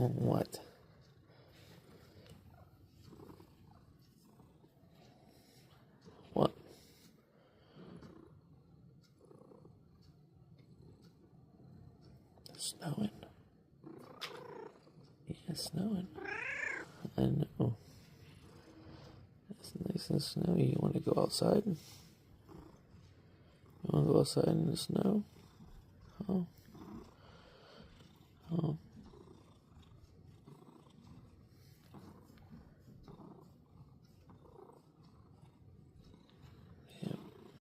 What? What? It's snowing. Yeah, it's snowing. I know. It's nice and snowy. You want to go outside? You want to go outside in the snow? Oh.